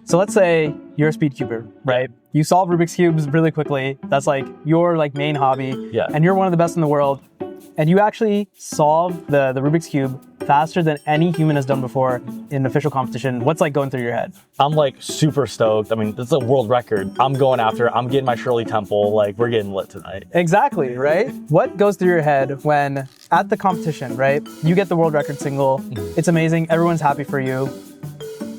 So let's say you're a speed cuber, right? You solve Rubik's Cubes really quickly. That's like your like main hobby. Yeah. And you're one of the best in the world. And you actually solve the Rubik's Cube faster than any human has done before in official competition. What's like going through your head? I'm like super stoked. I mean, this is a world record. I'm going after it. I'm getting my Shirley Temple. Like, we're getting lit tonight. Exactly, right? What goes through your head when at the competition, right? You get the world record single. It's amazing. Everyone's happy for you.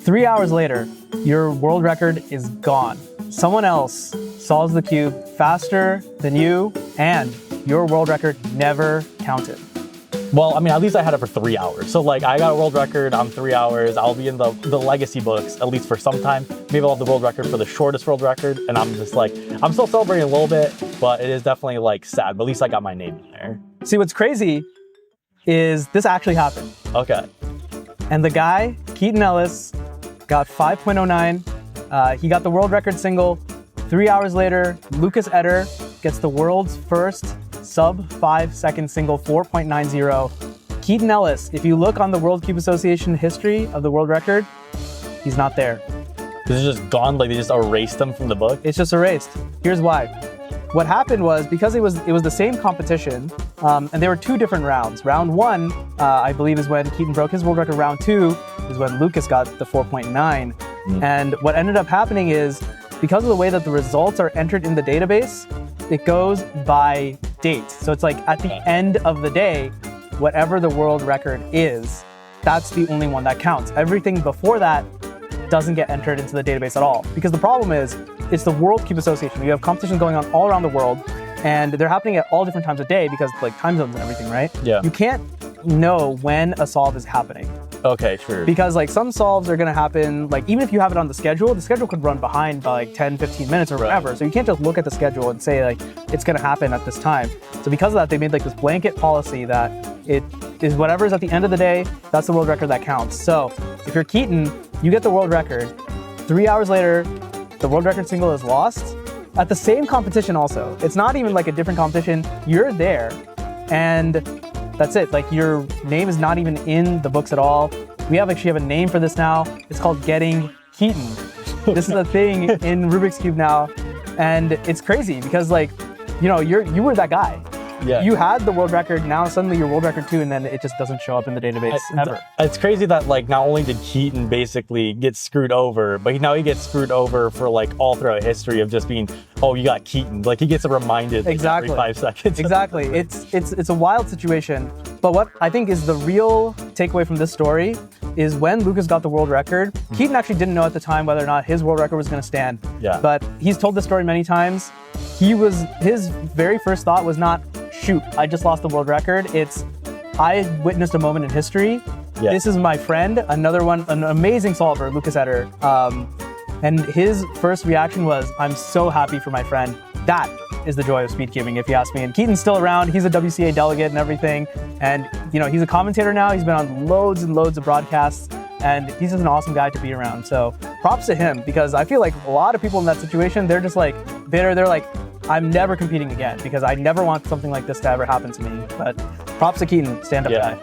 3 hours later, your world record is gone. Someone else solves the cube faster than you, and your world record never counted. Well, I mean, at least I had it for 3 hours. So like, I got a world record on 3 hours. I'll be in the legacy books, at least for some time. Maybe I'll have the world record for the shortest world record. And I'm just like, I'm still celebrating a little bit, but it is definitely like sad. But at least I got my name in there. See, what's crazy is this actually happened. Okay. And the guy, Keaton Ellis, got 5.09. He got the world record single. 3 hours later, Lucas Eder gets the world's first sub 5 second single, 4.90. Keaton Ellis, if you look on the World Cube Association history of the world record, he's not there. This is just gone, like they just erased them from the book? It's just erased. Here's why. What happened was, because it was the same competition, and there were two different rounds. Round one, I believe, is when Keaton broke his world record. Round two is when Lucas got the 4.9. And what ended up happening is, because of the way that the results are entered in the database, it goes by date. So it's like at the end of the day, whatever the world record is, that's the only one that counts. Everything before that doesn't get entered into the database at all. Because the problem is, it's the World Cube Association. You have competitions going on all around the world, and they're happening at all different times of day because like time zones and everything, right? Yeah. You can't know when a solve is happening. Okay, sure. Because like some solves are gonna happen, like even if you have it on the schedule could run behind by like 10, 15 minutes or whatever. So you can't just look at the schedule and say like, it's gonna happen at this time. So because of that, they made like this blanket policy that it is whatever's at the end of the day, that's the world record that counts. So if you're Keaton, you get the world record. 3 hours later, the world record single is lost. At the same competition also. It's not even like a different competition. You're there and that's it. Like your name is not even in the books at all. We actually have a name for this now. It's called Getting Keaton. This is a thing in Rubik's Cube now. And it's crazy because like, you know, you were that guy. Yeah. You had the world record, now suddenly you're world record too, and then it just doesn't show up in the database ever. It's crazy that like not only did Keaton basically get screwed over, but now he gets screwed over for like all throughout history of just being, oh, you got Keaton. Like he gets reminded like, every 5 seconds. Exactly. It's a wild situation. But what I think is the real takeaway from this story is when Lucas got the world record, Keaton actually didn't know at the time whether or not his world record was going to stand. Yeah. But he's told this story many times. His very first thought was not, shoot, I just lost the world record. It's, I witnessed a moment in history. Yeah. This is my friend, another one, an amazing solver, Lucas Eder. And his first reaction was, I'm so happy for my friend. That is the joy of speed cubing, if you ask me. And Keaton's still around. He's a WCA delegate and everything. And you know, he's a commentator now. He's been on loads and loads of broadcasts. And he's just an awesome guy to be around. So props to him, because I feel like a lot of people in that situation, they're just like bitter. They're like, I'm never competing again because I never want something like this to ever happen to me. But props to Keaton, stand-up guy.